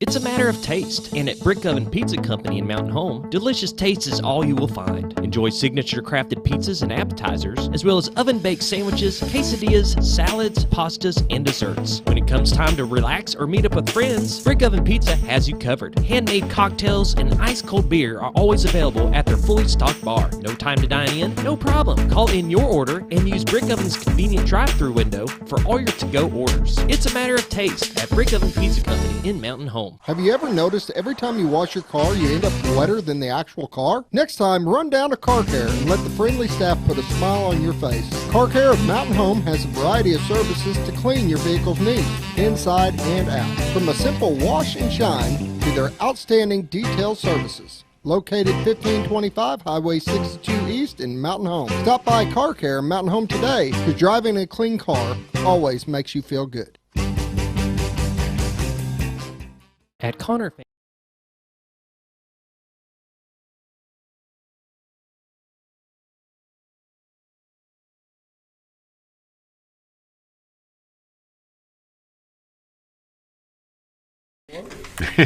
It's a matter of taste, and at Brick Oven Pizza Company in Mountain Home, delicious taste is all you will find. Enjoy signature crafted pizzas and appetizers, as well as oven-baked sandwiches, quesadillas, salads, pastas, and desserts. When it comes time to relax or meet up with friends, Brick Oven Pizza has you covered. Handmade cocktails and ice-cold beer are always available at their fully stocked bar. No time to dine in? No problem. Call in your order and use Brick Oven's convenient drive-thru window for all your to-go orders. It's a matter of taste at Brick Oven Pizza Company in Mountain Home. Have you ever noticed every time you wash your car, you end up wetter than the actual car? Next time, run down to Car Care and let the friendly staff put a smile on your face. Car Care of Mountain Home has a variety of services to clean your vehicle's needs, inside and out. From a simple wash and shine to their outstanding detail services. Located 1525 Highway 62 East in Mountain Home. Stop by Car Care in Mountain Home today, because driving a clean car always makes you feel good. At Connor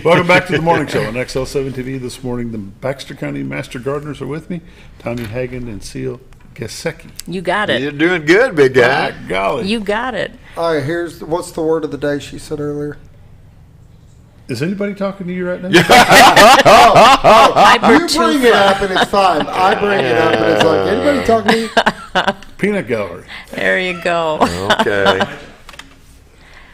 Welcome back to The Morning Show on XL7-TV. This morning, the Baxter County Master Gardeners are with me, Tommy Hagan and Ceil Gasiecki. You got it. You're doing good, big guy. By golly. You got it. All right, what's the word of the day she said earlier? Is anybody talking to you right now? You bring it up and it's fine. I bring it up and it's like, anybody talking to me? Peanut gallery. There you go. Okay.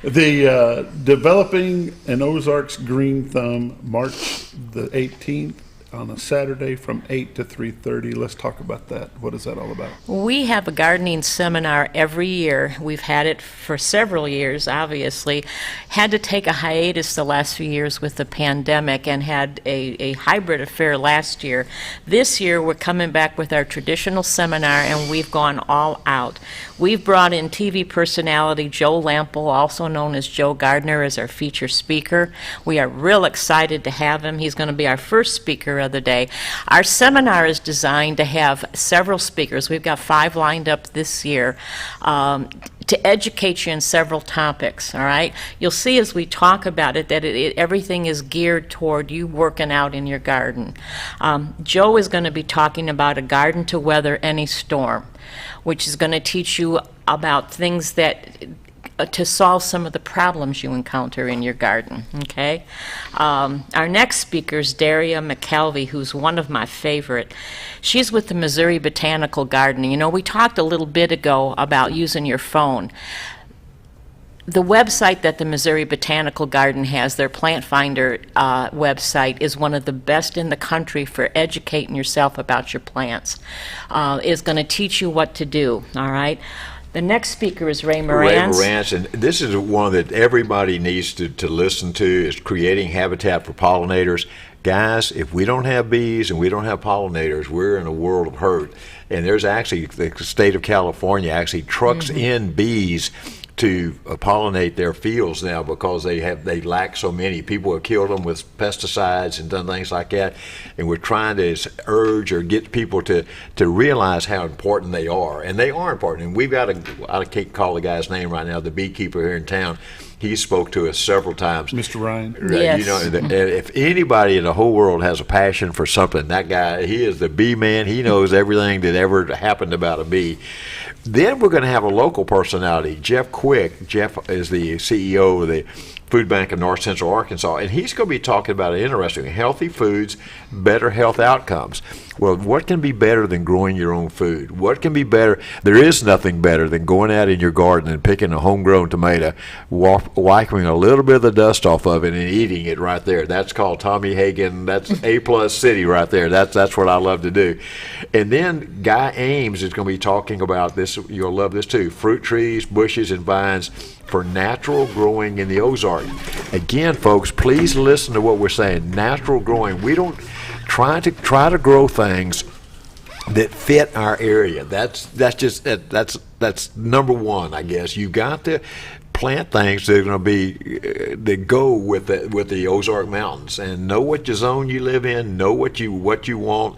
The Developing an Ozarks Green Thumb, March the 18th on a Saturday from 8 to 3:30. Let's talk about that. What is that all about? We have a gardening seminar every year. We've had it for several years, obviously. Had to take a hiatus the last few years with the pandemic and had a hybrid affair last year. This year, we're coming back with our traditional seminar, and we've gone all out. We've brought in TV personality Joe Lample, also known as Joe Gardner, as our feature speaker. We are real excited to have him. He's going to be our first speaker of the day. Our seminar is designed to have several speakers. We've got 5 lined up this year to educate you in several topics, all right? You'll see as we talk about it that everything is geared toward you working out in your garden. Joe is going to be talking about a garden to weather any storm, which is going to teach you about things that to solve some of the problems you encounter in your garden, okay? Our next speaker is Daria McKelvey, who's one of my favorite. She's with the Missouri Botanical Garden. You know, we talked a little bit ago about using your phone. The website that the Missouri Botanical Garden has, their Plant Finder website, is one of the best in the country for educating yourself about your plants. It's going to teach you what to do, all right? The next speaker is Ray Morantz. Ray Morantz, and this is one that everybody needs to listen to, is creating habitat for pollinators. Guys, if we don't have bees and we don't have pollinators, we're in a world of hurt. And there's actually, the state of California actually trucks in bees to pollinate their fields now because they lack so many. People have killed them with pesticides and done things like that, and we're trying to urge or get people to realize how important they are, and they are important. And we've got I can't call the guy's name right now, the beekeeper here in town. He spoke to us several times. Mr. Ryan. Right, you know, if anybody in the whole world has a passion for something, that guy, he is the bee man. He knows everything that ever happened about a bee. Then we're going to have a local personality, Jeff Quick. Jeff is the CEO of the Food Bank of North Central Arkansas, and he's going to be talking about interesting healthy foods, better health outcomes. Well, what can be better than growing your own food? What can be better? There is nothing better than going out in your garden and picking a homegrown tomato, wiping a little bit of the dust off of it and eating it right there. That's called Tommy Hagan. That's A-plus city right there. That's what I love to do. And then Guy Ames is going to be talking about this. You'll love this too. Fruit trees, bushes, and vines for natural growing in the Ozark. Again, folks, please listen to what we're saying. Natural growing. We don't try to grow things that fit our area. That's number one, I guess. You got to plant things that are going to be that go with the Ozark Mountains, and know what zone you live in, know what you want,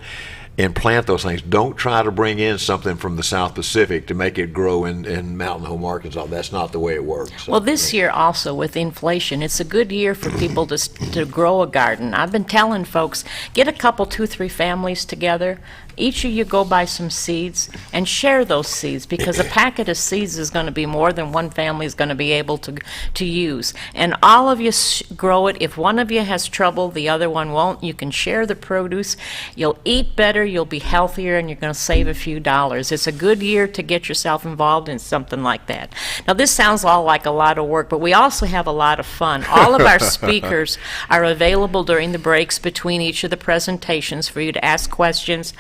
and plant those things. Don't try to bring in something from the South Pacific to make it grow in Mountain Home, Arkansas. That's not the way it works. Well, this year also with inflation, it's a good year for people to grow a garden. I've been telling folks, get a couple, 2-3 families together. Each of you go buy some seeds and share those seeds, because a packet of seeds is going to be more than one family is going to be able to use. And all of you grow it. If one of you has trouble, the other one won't. You can share the produce. You'll eat better, you'll be healthier, and you're going to save a few dollars. It's a good year to get yourself involved in something like that. Now, this sounds all like a lot of work, but we also have a lot of fun. All of our speakers are available during the breaks between each of the presentations for you to ask questions.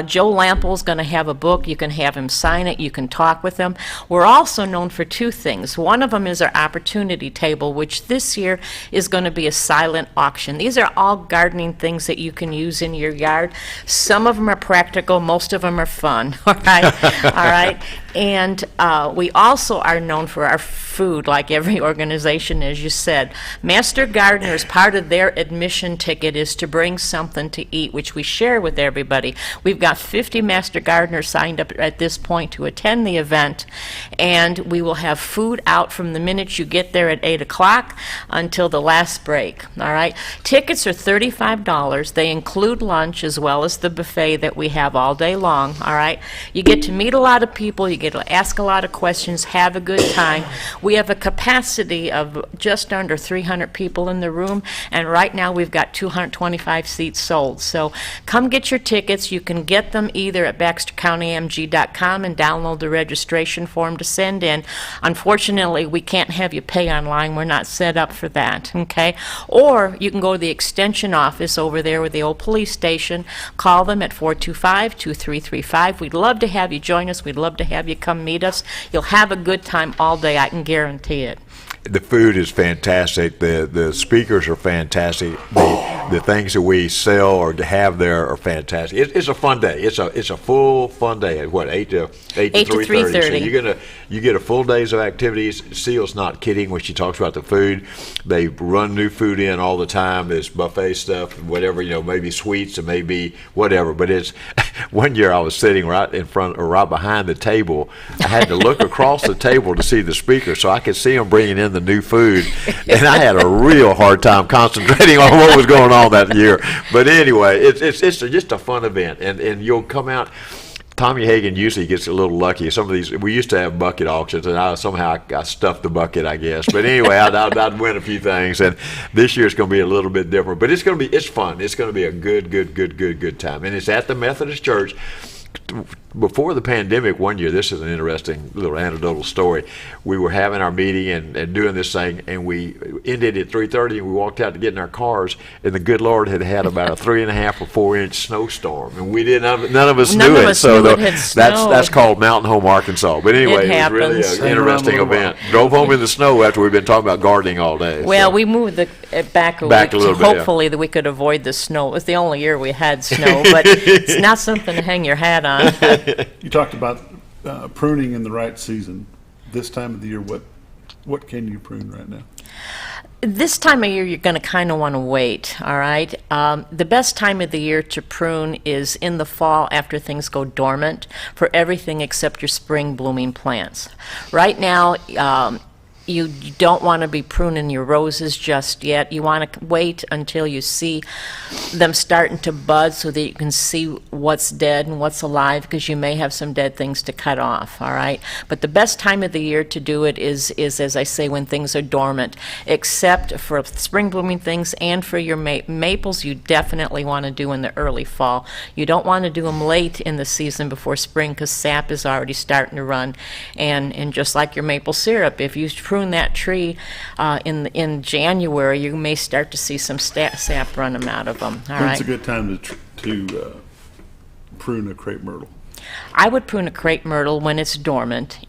Joe Lample is going to have a book. You can have him sign it. You can talk with him. We're also known for 2 things. One of them is our opportunity table, which this year is going to be a silent auction. These are all gardening things that you can use in your yard. Some of them are practical. Most of them are fun. All right? All right? And we also are known for our food, like every organization, as you said. Master Gardeners, part of their admission ticket is to bring something to eat, which we share with everybody. We've got 50 Master Gardeners signed up at this point to attend the event, and we will have food out from the minute you get there at 8 o'clock until the last break. All right? Tickets are $35. They include lunch as well as the buffet that we have all day long. All right? You get to meet a lot of people. You get to ask a lot of questions, have a good time. We have a capacity of just under 300 people in the room, and right now we've got 225 seats sold. So come get your tickets. You can get them either at baxtercountymg.com and download the registration form to send in. Unfortunately, we can't have you pay online. We're not set up for that, okay? Or you can go to the extension office over there with the old police station. Call them at 425-2335. We'd love to have you join us. We'd love to have you come meet us. You'll have a good time all day. I can guarantee it. The food is fantastic. The speakers are fantastic. The things that we sell or have there are fantastic. It's a fun day. It's a full fun day. At what, 8 to 3:30. So you get a full days of activities. Ceil's not kidding when she talks about the food. They run new food in all the time. It's buffet stuff, whatever, maybe sweets and maybe whatever. But it's one year I was sitting right in front or right behind the table. I had to look across the table to see the speaker so I could see them bringing in the new food, and I had a real hard time concentrating on what was going on that year. But anyway, it's just a fun event, and you'll come out. Tommy Hagan usually gets a little lucky. Some of these, we used to have bucket auctions, and somehow I stuffed the bucket, I guess. But anyway, I'd win a few things, and this year it's going to be a little bit different. But it's fun. It's going to be a good time, and it's at the Methodist Church. Before the pandemic, one year, this is an interesting little anecdotal story. We were having our meeting and doing this thing, and we ended at 3:30, and we walked out to get in our cars, and the good Lord had about a 3.5 or 4 inch snowstorm, and we didn't. None of us knew it. So that's called Mountain Home, Arkansas. But anyway, it was really an interesting event. Drove home in the snow after we've been talking about gardening all day. Well, we moved back a little bit. Hopefully, that we could avoid the snow. It was the only year we had snow, but it's not something to hang your hat on. You talked about pruning in the right season. This time of the year, what can you prune right now? This time of year, you're going to kind of want to wait, all right? The best time of the year to prune is in the fall after things go dormant for everything except your spring blooming plants. Right now, you don't want to be pruning your roses just yet. You want to wait until you see them starting to bud so that you can see what's dead and what's alive, because you may have some dead things to cut off, all right? But the best time of the year to do it is as I say, when things are dormant, except for spring blooming things and for your maples, you definitely want to do in the early fall. You don't want to do them late in the season before spring, because sap is already starting to run. And just like your maple syrup, if you prune that tree in January, you may start to see some sap running out of them. All right. When's a good time to prune a crepe myrtle? I would prune a crepe myrtle when it's dormant,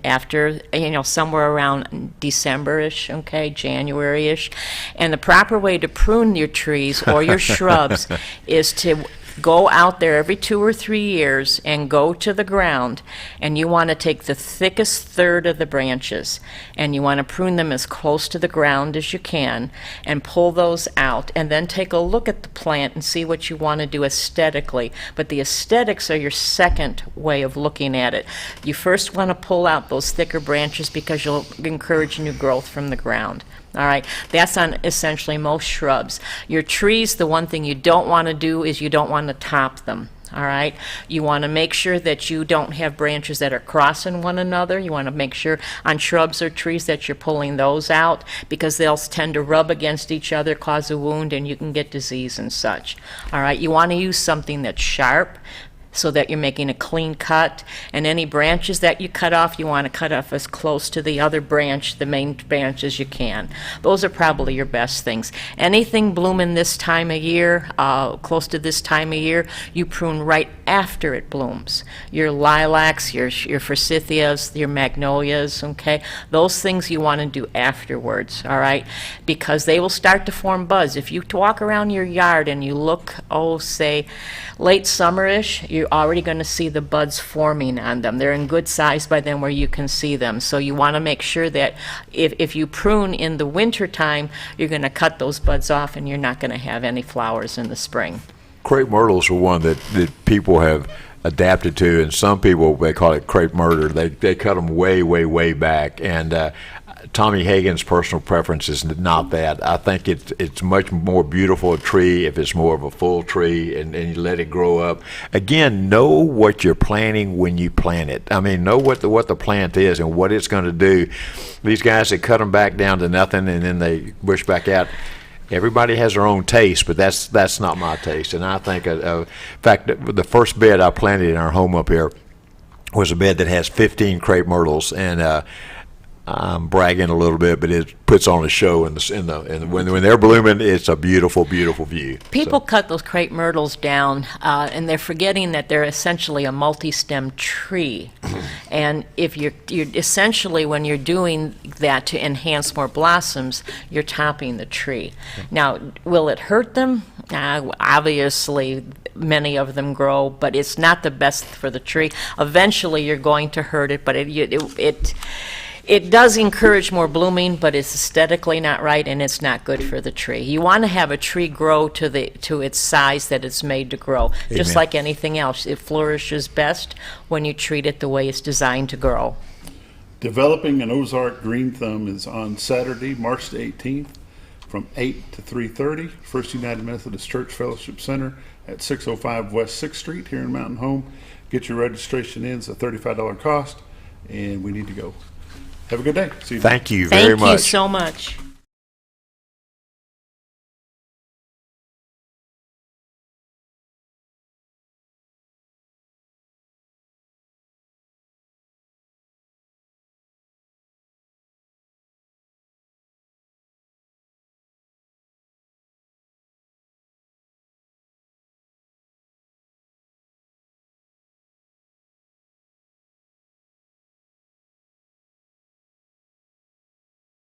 after somewhere around December-ish, okay, January-ish. And the proper way to prune your trees or your shrubs is to go out there every 2 or 3 years and go to the ground, and you want to take the thickest third of the branches, and you want to prune them as close to the ground as you can and pull those out, and then take a look at the plant and see what you want to do aesthetically. But the aesthetics are your second way of looking at it. You first want to pull out those thicker branches because you'll encourage new growth from the ground. All right, that's on essentially most shrubs. Your trees, the one thing you don't want to do is you don't want to top them. All right, you want to make sure that you don't have branches that are crossing one another. You want to make sure on shrubs or trees that you're pulling those out, because they'll tend to rub against each other, cause a wound, and you can get disease and such. All right, you want to use something that's sharp, so that you're making a clean cut, and any branches that you cut off, you want to cut off as close to the other branch, the main branch, as you can. Those are probably your best things. Anything blooming this time of year, close to this time of year, you prune right after it blooms. Your lilacs, your forsythias, your magnolias, okay? Those things you want to do afterwards, all right? Because they will start to form buds. If you walk around your yard and you look, say, late summer-ish, you're already going to see the buds forming on them. They're in good size by then where you can see them. So you want to make sure that if you prune in the winter time, you're going to cut those buds off and you're not going to have any flowers in the spring. Crepe myrtles are one that people have adapted to, and some people, they call it crepe murder. They cut them way back, and Tommy Hagan's personal preference is not that. I think it's much more beautiful a tree if it's more of a full tree and you let it grow up. Again, know what you're planting when you plant it. I mean, know what the plant is and what it's going to do. These guys that cut them back down to nothing and then they bush back out, everybody has their own taste, but that's not my taste. And I think, in fact, the first bed I planted in our home up here was a bed that has 15 crepe myrtles, and I'm bragging a little bit, but it puts on a show when they're blooming, it's a beautiful, beautiful view. People cut those crepe myrtles down, and they're forgetting that they're essentially a multi-stem tree. And if you're essentially, when you're doing that to enhance more blossoms, you're topping the tree. Now, will it hurt them? Obviously, many of them grow, but it's not the best for the tree. Eventually, you're going to hurt it, but it does encourage more blooming, but it's aesthetically not right, and it's not good for the tree. You want to have a tree grow to its size that it's made to grow. Amen. Just like anything else. It flourishes best when you treat it the way it's designed to grow. Developing an Ozark Green Thumb is on Saturday, March the 18th from 8 to 3:30, First United Methodist Church Fellowship Center at 605 West 6th Street here in Mountain Home. Get your registration in. It's a $35 cost, and we need to go. Have a good day. See you. Thank you very much. Thank you so much.